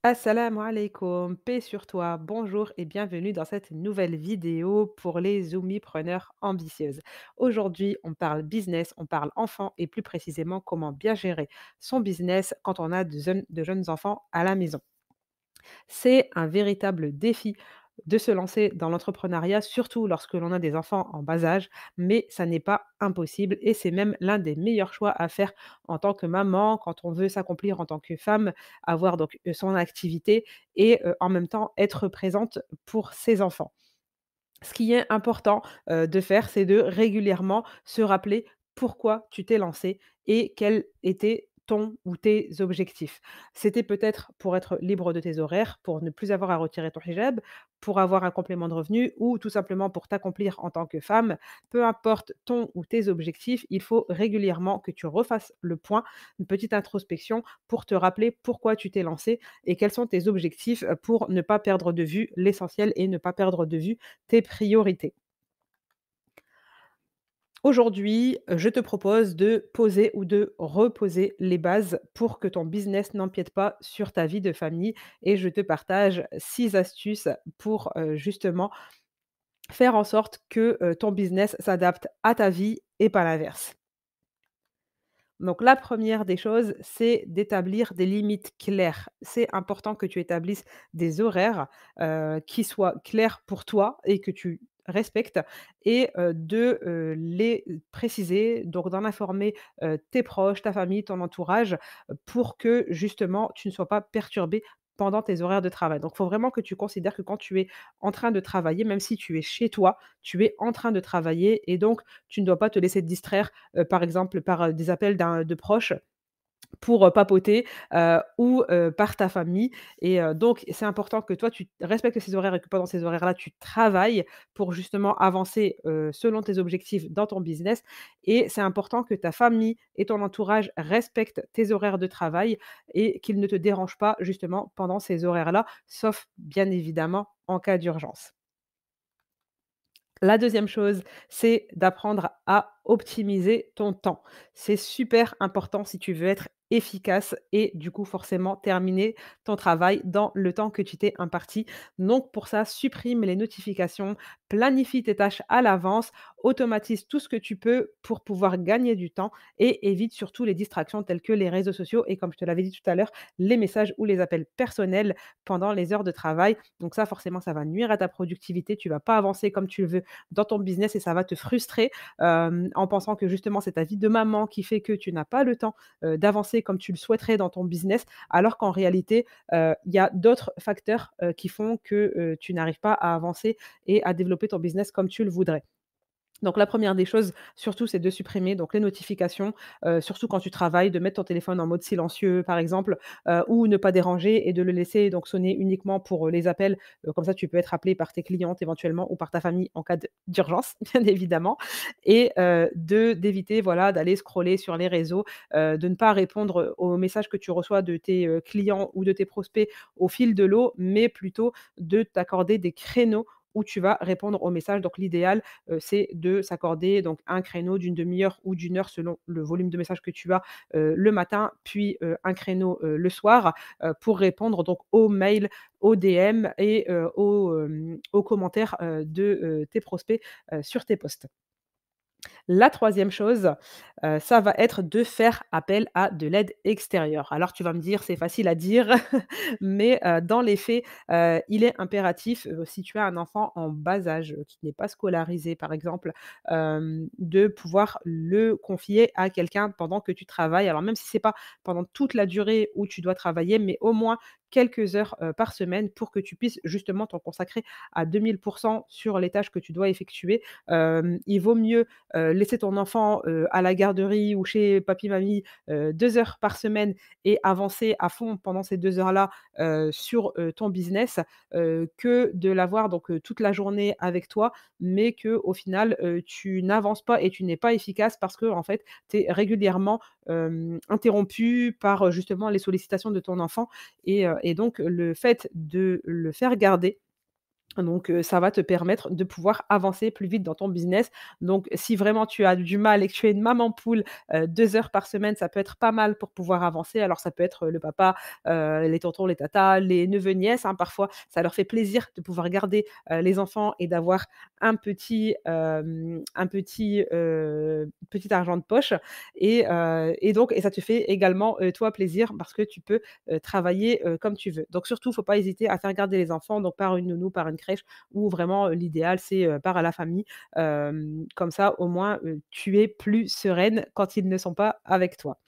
Assalamu alaikum, paix sur toi, bonjour et bienvenue dans cette nouvelle vidéo pour les zoomipreneurs ambitieuses. Aujourd'hui, on parle business, on parle enfants et plus précisément comment bien gérer son business quand on a de jeunes enfants à la maison. C'est un véritable défi de se lancer dans l'entrepreneuriat, surtout lorsque l'on a des enfants en bas âge, mais ça n'est pas impossible et c'est même l'un des meilleurs choix à faire en tant que maman, quand on veut s'accomplir en tant que femme, avoir donc son activité et en même temps être présente pour ses enfants. Ce qui est important, de faire, c'est de régulièrement se rappeler pourquoi tu t'es lancé et quels étaient ton ou tes objectifs. C'était peut-être pour être libre de tes horaires, pour ne plus avoir à retirer ton hijab, pour avoir un complément de revenu ou tout simplement pour t'accomplir en tant que femme. Peu importe ton ou tes objectifs, il faut régulièrement que tu refasses le point, une petite introspection pour te rappeler pourquoi tu t'es lancé et quels sont tes objectifs, pour ne pas perdre de vue l'essentiel et ne pas perdre de vue tes priorités. Aujourd'hui, je te propose de poser ou de reposer les bases pour que ton business n'empiète pas sur ta vie de famille et je te partage 6 astuces pour, justement faire en sorte que, ton business s'adapte à ta vie et pas l'inverse. Donc la première des choses, c'est d'établir des limites claires. C'est important que tu établisses des horaires, qui soient clairs pour toi et que tu respectes et les préciser, donc d'en informer, tes proches, ta famille, ton entourage, pour que justement tu ne sois pas perturbé pendant tes horaires de travail. Donc il faut vraiment que tu considères que quand tu es en train de travailler, même si tu es chez toi, tu es en train de travailler et donc tu ne dois pas te laisser distraire par exemple par, des appels de proches pour, papoter, ou, par ta famille et donc c'est important que toi tu respectes ces horaires et que pendant ces horaires-là, tu travailles pour justement avancer, selon tes objectifs dans ton business et c'est important que ta famille et ton entourage respectent tes horaires de travail et qu'ils ne te dérangent pas justement pendant ces horaires-là, sauf bien évidemment en cas d'urgence. La deuxième chose, c'est d'apprendre à optimiser ton temps. C'est super important si tu veux être efficace et du coup forcément terminer ton travail dans le temps que tu t'es imparti. Donc pour ça, supprime les notifications, planifie tes tâches à l'avance, automatise tout ce que tu peux pour pouvoir gagner du temps et évite surtout les distractions telles que les réseaux sociaux et comme je te l'avais dit tout à l'heure, les messages ou les appels personnels pendant les heures de travail. Donc ça forcément, ça va nuire à ta productivité, tu vas pas avancer comme tu le veux dans ton business et ça va te frustrer, en pensant que justement c'est ta vie de maman qui fait que tu n'as pas le temps, d'avancer comme tu le souhaiterais dans ton business, alors qu'en réalité, il y a d'autres facteurs, qui font que, tu n'arrives pas à avancer et à développer ton business comme tu le voudrais. Donc la première des choses, surtout, c'est de supprimer donc les notifications, surtout quand tu travailles, de mettre ton téléphone en mode silencieux, par exemple, ou ne pas déranger et de le laisser donc sonner uniquement pour, les appels, comme ça tu peux être appelé par tes clientes éventuellement ou par ta famille en cas d'urgence, bien évidemment et d'éviter, voilà, d'aller scroller sur les réseaux, de ne pas répondre, aux messages que tu reçois de tes, clients ou de tes prospects au fil de l'eau, mais plutôt de t'accorder des créneaux où tu vas répondre aux messages. Donc l'idéal, c'est de s'accorder donc un créneau d'une demi heure ou d'une heure selon le volume de messages que tu as, le matin, puis, un créneau, le soir, pour répondre donc aux mails, aux DM et aux commentaires, de, tes prospects, sur tes posts. La troisième chose, ça va être de faire appel à de l'aide extérieure. Alors tu vas me dire: «C'est facile à dire», mais dans les faits, il est impératif, si tu as un enfant en bas âge, qui n'est pas scolarisé par exemple, de pouvoir le confier à quelqu'un pendant que tu travailles. Alors même si c'est pas pendant toute la durée où tu dois travailler, mais au moins quelques heures, par semaine pour que tu puisses justement t'en consacrer à 2000 sur les tâches que tu dois effectuer. Il vaut mieux, laisser ton enfant, à la garderie ou chez papi-mamie, 2 heures par semaine et avancer à fond pendant ces 2 heures-là, sur, ton business, que de l'avoir donc, toute la journée avec toi, mais qu'au final, tu n'avances pas et tu n'es pas efficace parce que en fait, tu es régulièrement, interrompu par, justement les sollicitations de ton enfant et donc le fait de le faire garder Donc, ça va te permettre de pouvoir avancer plus vite dans ton business. Donc, si vraiment tu as du mal et que tu es une maman poule, 2 heures par semaine, ça peut être pas mal pour pouvoir avancer. Alors ça peut être, le papa, les tontons, les tatas, les neveux, nièces, hein. Parfois, ça leur fait plaisir de pouvoir garder, les enfants et d'avoir petit argent de poche et ça te fait également, toi plaisir parce que tu peux, travailler, comme tu veux. Donc surtout, faut pas hésiter à faire garder les enfants, donc par une nounou, par une crèche ou vraiment, l'idéal c'est, par à la famille. Comme ça au moins, tu es plus sereine quand ils ne sont pas avec toi.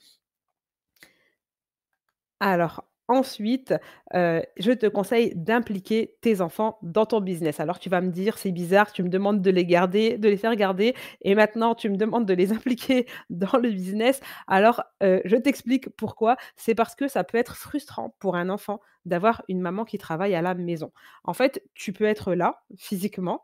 Alors ensuite, je te conseille d'impliquer tes enfants dans ton business. Alors tu vas me dire: «C'est bizarre, tu me demandes de les faire garder et maintenant tu me demandes de les impliquer dans le business». Alors, je t'explique pourquoi. C'est parce que ça peut être frustrant pour un enfant d'avoir une maman qui travaille à la maison. En fait, tu peux être là, physiquement,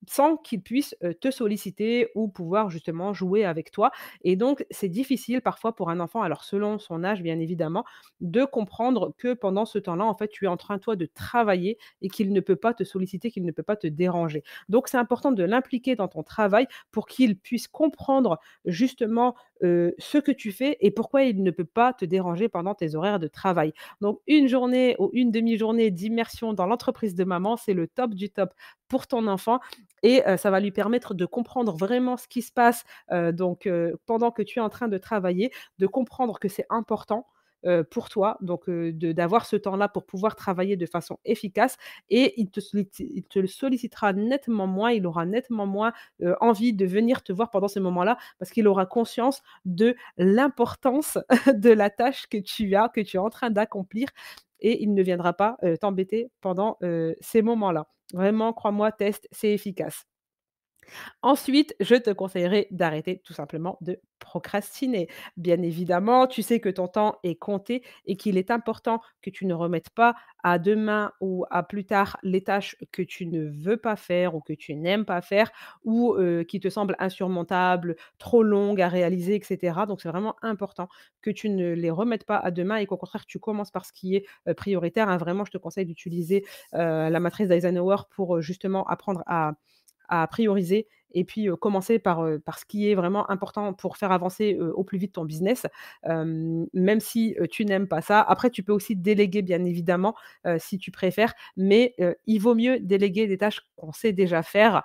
sans qu'il puisse, te solliciter ou pouvoir justement jouer avec toi et donc c'est difficile parfois pour un enfant, alors selon son âge bien évidemment, de comprendre que pendant ce temps-là, en fait, tu es en train, toi, de travailler et qu'il ne peut pas te solliciter, qu'il ne peut pas te déranger. Donc c'est important de l'impliquer dans ton travail pour qu'il puisse comprendre justement, ce que tu fais et pourquoi il ne peut pas te déranger pendant tes horaires de travail. Donc une journée ou une demi-journée d'immersion dans l'entreprise de maman, c'est le top du top pour ton enfant et ça va lui permettre de comprendre vraiment ce qui se passe, pendant que tu es en train de travailler, de comprendre que c'est important, pour toi, donc de d'avoir ce temps-là pour pouvoir travailler de façon efficace et il te le sollicitera nettement moins, il aura nettement moins, envie de venir te voir pendant ces moments-là parce qu'il aura conscience de l'importance de la tâche que tu es en train d'accomplir et il ne viendra pas, t'embêter pendant, ces moments-là. Vraiment, crois-moi, teste, c'est efficace. Ensuite, je te conseillerais d'arrêter tout simplement de procrastiner. Bien évidemment, tu sais que ton temps est compté et qu'il est important que tu ne remettes pas à demain ou à plus tard les tâches que tu ne veux pas faire ou que tu n'aimes pas faire ou qui te semblent insurmontables, trop longues à réaliser, et cetera. Donc c'est vraiment important que tu ne les remettes pas à demain et qu'au contraire tu commences par ce qui est, prioritaire, hein. Vraiment, je te conseille d'utiliser, la matrice d'Eisenhower pour, justement apprendre à prioriser et puis, commencer par ce qui est vraiment important pour faire avancer, au plus vite ton business, même si, tu n'aimes pas ça. Après, tu peux aussi déléguer bien évidemment, si tu préfères, mais, il vaut mieux déléguer des tâches qu'on sait déjà faire,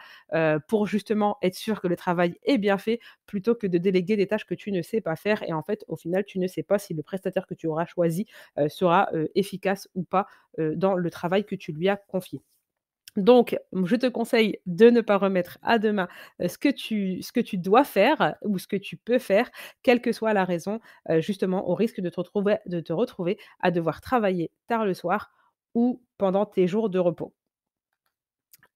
pour justement être sûr que le travail est bien fait, plutôt que de déléguer des tâches que tu ne sais pas faire et en fait, au final, tu ne sais pas si le prestataire que tu auras choisi, sera, efficace ou pas, dans le travail que tu lui as confié. Donc, je te conseille de ne pas remettre à demain, ce que tu dois faire ou ce que tu peux faire, quelle que soit la raison, justement au risque de te retrouver à devoir travailler tard le soir ou pendant tes jours de repos.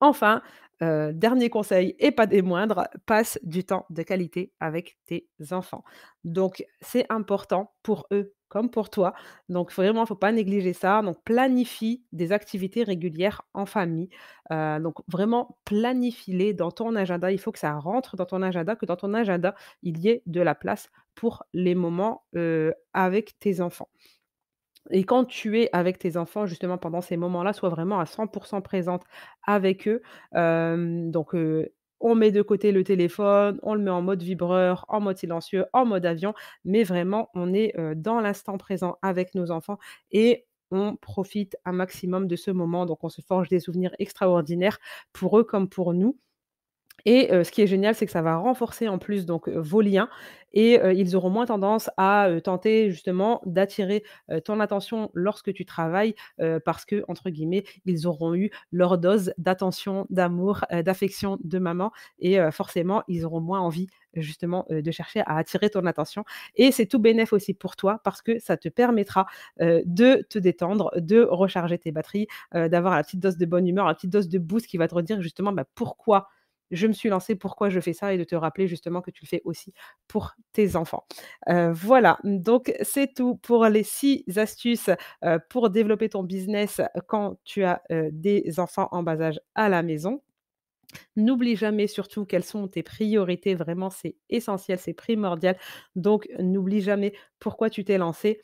Enfin, dernier conseil et pas des moindres, passe du temps de qualité avec tes enfants. Donc c'est important pour eux comme pour toi. Donc vraiment, faut pas négliger ça. Donc planifie des activités régulières en famille. Donc vraiment planifie-les dans ton agenda. Il faut que ça rentre dans ton agenda, que dans ton agenda, il y ait de la place pour les moments, avec tes enfants. Et quand tu es avec tes enfants, justement, pendant ces moments-là, sois vraiment à 100 présente avec eux. On met de côté le téléphone, on le met en mode vibreur, en mode silencieux, en mode avion, mais vraiment, on est, dans l'instant présent avec nos enfants et on profite un maximum de ce moment. Donc on se forge des souvenirs extraordinaires pour eux comme pour nous. Et ce qui est génial, c'est que ça va renforcer en plus donc vos liens et ils auront moins tendance à, tenter justement d'attirer, ton attention lorsque tu travailles, parce que entre guillemets, «ils auront eu leur dose d'attention, d'amour, d'affection de maman» et forcément, ils auront moins envie justement, de chercher à attirer ton attention et c'est tout bénef aussi pour toi parce que ça te permettra, de te détendre, de recharger tes batteries, d'avoir la petite dose de bonne humeur, la petite dose de boost qui va te redire justement, bah, pourquoi je me suis lancée, pourquoi je fais ça et de te rappeler justement que tu le fais aussi pour tes enfants. Voilà, donc c'est tout pour les 6 astuces, pour développer ton business quand tu as, des enfants en bas âge à la maison. N'oublie jamais surtout quelles sont tes priorités, vraiment c'est essentiel, c'est primordial. Donc n'oublie jamais pourquoi tu t'es lancé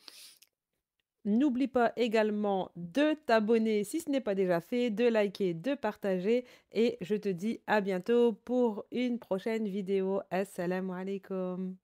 N'oublie pas également de t'abonner si ce n'est pas déjà fait, de liker, de partager et je te dis à bientôt pour une prochaine vidéo. Assalamu alaikum.